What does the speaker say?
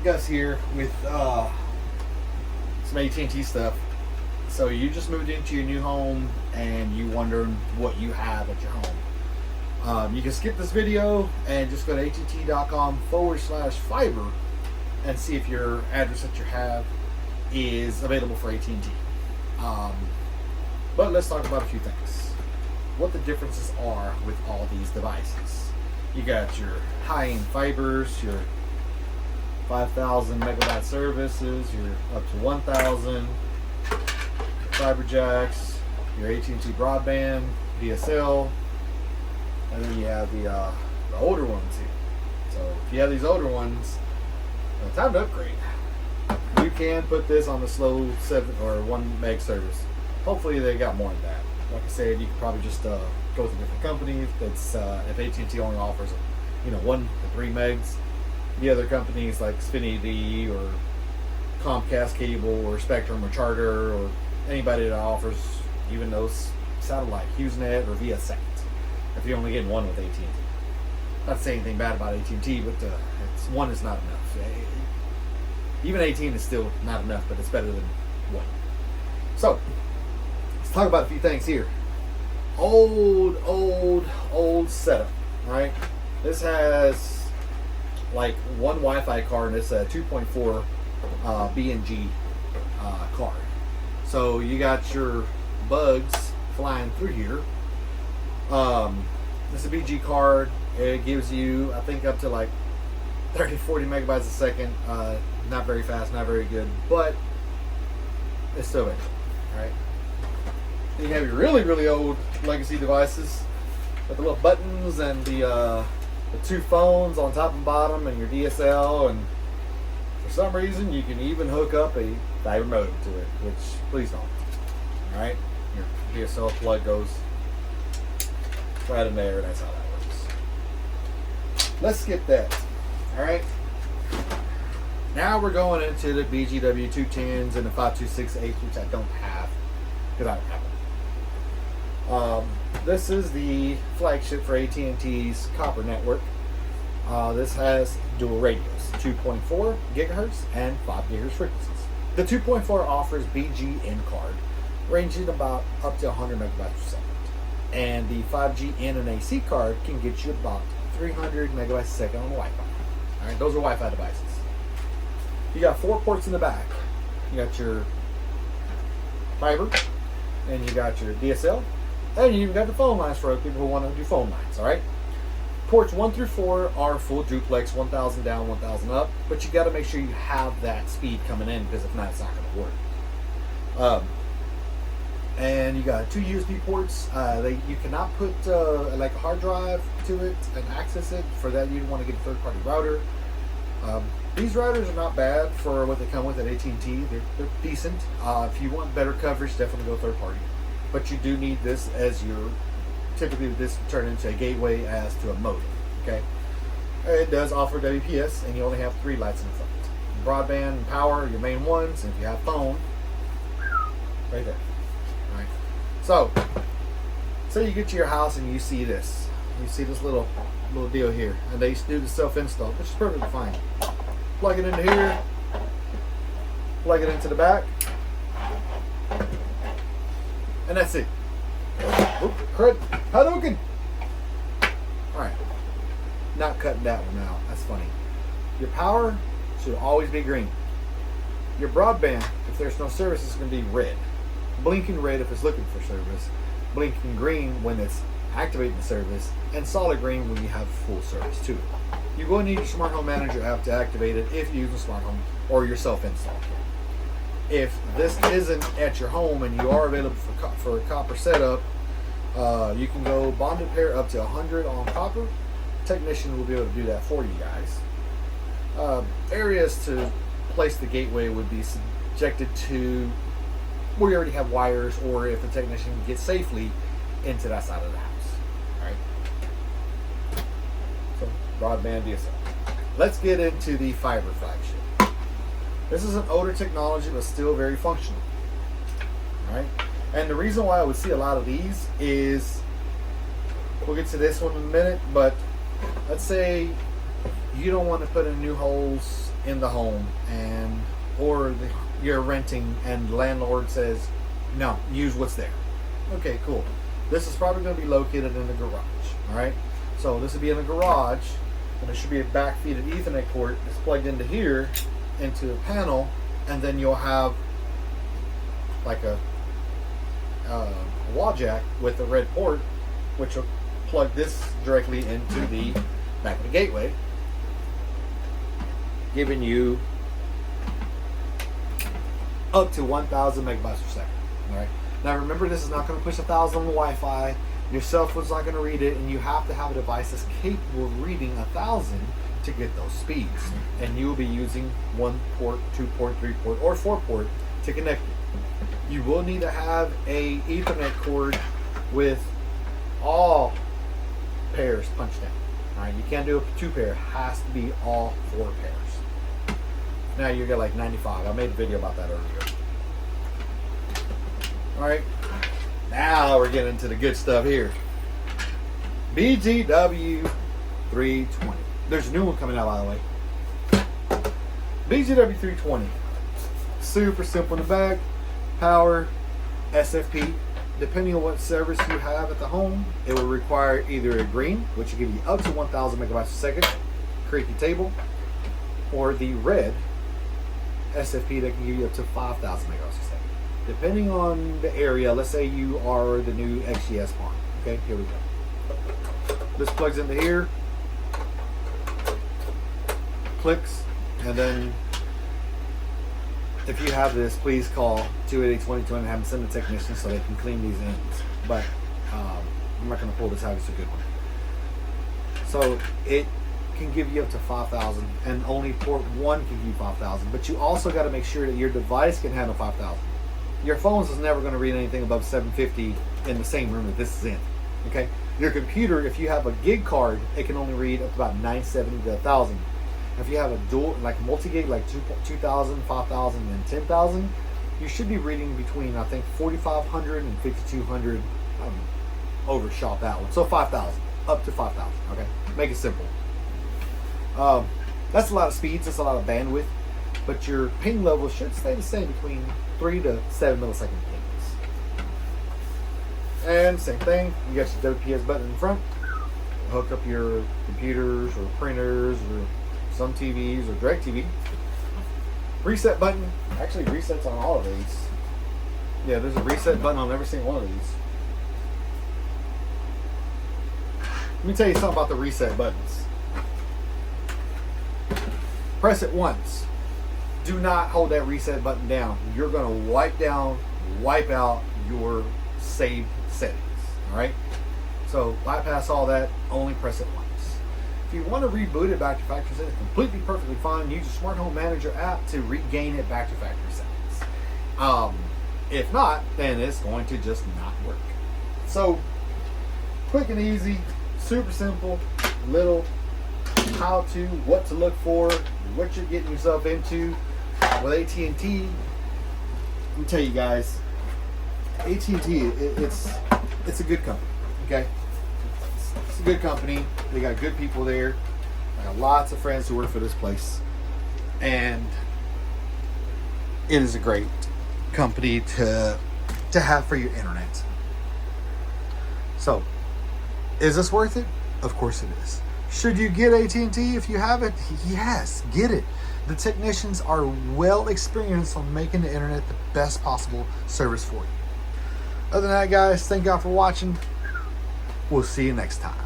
Gus here with some AT&T stuff. So you just moved into your new home and you wondering what you have at your home. You can skip this video and just go to att.com/fiber and see if your address that you have is available for AT&T. But let's talk about a few things. What the differences are with all these devices. You got your high-end fibers, your 5,000 megabyte services, your up to 1,000 fiber jacks, your AT&T broadband, DSL, and then you have the older ones here. So if you have these older ones, time to upgrade. You can put this on the slow 7 or 1 meg service. Hopefully they got more than that. Like I said, you can probably just go to different companies. That's if AT&T only offers 1 to 3 megs. The other companies like Xfinity or Comcast Cable or Spectrum or Charter or anybody that offers even those satellite, HughesNet or Viasat, if you're only getting one with AT&T. Not to say anything bad about AT&T, but one is not enough. Even 18 is still not enough, but it's better than 1. So let's talk about a few things here. Old setup, right? This has like one Wi-Fi card, and it's a 2.4 Bgw card. So you got your bugs flying through here. This is a BG card. It gives you, I think, up to like 30-40 megabytes a second. Not very fast, not very good, but it's still there. Right? Then you have your really old legacy devices with the little buttons and the 2 phones on top and bottom and your DSL, and for some reason you can even hook up a fiber modem to it, which please don't. Alright? Your DSL plug goes right in there, and that's how that works. Let's skip that. Alright? Now we're going into the Bgw320s and the 526H, which I don't have because I don't have them. This is the flagship for AT&T's copper network. This has dual radios, 2.4 gigahertz and 5 gigahertz frequencies. The 2.4 offers BG in card, ranging about up to 100 megabytes per second. And the 5G in and AC card can get you about 300 megabytes a second on the Wi-Fi. All right, those are Wi-Fi devices. You got 4 ports in the back. You got your fiber, and you got your DSL, and you even got the phone lines for people who want to do phone lines. All right. Ports 1 through 4 are full duplex, 1,000 down, 1,000 up, but you got to make sure you have that speed coming in, because if not, it's not going to work. And you got 2 USB ports. You cannot put like a hard drive to it and access it. For that, you want to get a third-party router. These routers are not bad for what they come with at AT&T. They're decent. If you want better coverage, definitely go third-party. But you do need this as your, typically this will turn into a gateway as to a modem. Okay. It does offer WPS, and you only have 3 lights in the front. Broadband and power are your main ones, and if you have phone, right there. Right. So, say you get to your house and you see this. You see this little deal here, and they do the self-install, which is perfectly fine. Plug it into here, plug it into the back, and that's it. Oop, crud, Hadouken! Alright, not cutting that one out, that's funny. Your power should always be green. Your broadband, if there's no service, is going to be red. Blinking red if it's looking for service, blinking green when it's activating the service, and solid green when you have full service too. You're going to need your smart home manager app to activate it if you use a smart home or your self-install kit. If this isn't at your home and you are available for a copper setup, you can go bonded pair up to 100 on copper. Technician will be able to do that for you guys. Areas to place the gateway would be subjected to where you already have wires, or if the technician gets safely into that side of the house. Alright? So, broadband DSL. Let's get into the fiber flagship. This is an older technology, but still very functional. Alright? And the reason why I would see a lot of these is, we'll get to this one in a minute, but let's say you don't want to put in new holes in the home, and you're renting and the landlord says, no, use what's there. Okay, cool. This is probably going to be located in the garage. All right, so this would be in a garage, and there should be a backfeeded Ethernet cord that's plugged into here, into a panel, and then you'll have like a wall jack with a red port, which will plug this directly into the back of the gateway, giving you up to 1,000 megabytes per second. All right. Now remember, this is not going to push 1,000 on the Wi-Fi. Your cell phone's not going to read it, and you have to have a device that's capable of reading 1,000 to get those speeds. And you will be using 1 port, 2 port, 3 port, or 4 port to connect it. You will need to have a Ethernet cord with all pairs punched down. All right, you can't do a 2 pair. It has to be all 4 pairs. Now you get like 95. I made a video about that earlier. All right, now we're getting into the good stuff here. Bgw320. There's a new one coming out, by the way. Bgw320. Super simple in the back. Power, SFP. Depending on what service you have at the home, it will require either a green, which will give you up to 1,000 megabytes a second, creaky table, or the red SFP that can give you up to 5,000 megabytes a second. Depending on the area, let's say you are the new XGS farm. Okay, here we go. This plugs into here, clicks, and then if you have this, please call 288-2020 and have them send a technician so they can clean these ends. But I'm not going to pull this out. It's a good one. So it can give you up to 5,000, and only port 1 can give you 5,000. But you also got to make sure that your device can handle 5,000. Your phones is never going to read anything above 750 in the same room that this is in. Okay. Your computer, if you have a gig card, it can only read up to about 970 to 1,000. If you have a dual, like a multi-gig, like 2,000, 5,000, and 10,000, you should be reading between, I think, 4,500 and 5,200. Overshot that one. So 5,000, up to 5,000. Okay, make it simple. That's a lot of speeds. That's a lot of bandwidth. But your ping level should stay the same between 3 to 7 millisecond pings. And same thing. You got your WPS button in front. Hook up your computers or printers or some TVs or DirecTV. Reset button. Actually, resets on all of these. Yeah, there's a reset button on every single one of these. Let me tell you something about the reset buttons. Press it once. Do not hold that reset button down. You're going to wipe out your saved settings. All right? So bypass all that. Only press it once. If you want to reboot it back to factory settings, completely perfectly fine. Use your Smart Home Manager app to regain it back to factory settings. If not, then it's going to just not work. So quick and easy, super simple, little how to, what to look for, what you're getting yourself into with AT&T. Let me tell you guys, AT&T, it's a good company. Okay. It's a good company. They got good people there. I got lots of friends who work for this place, and it is a great company to have for your internet. So, is this worth it? Of course it is. Should you get AT&T if you have it? Yes, get it. The technicians are well experienced on making the internet the best possible service for you. Other than that, guys, thank y'all for watching. We'll see you next time.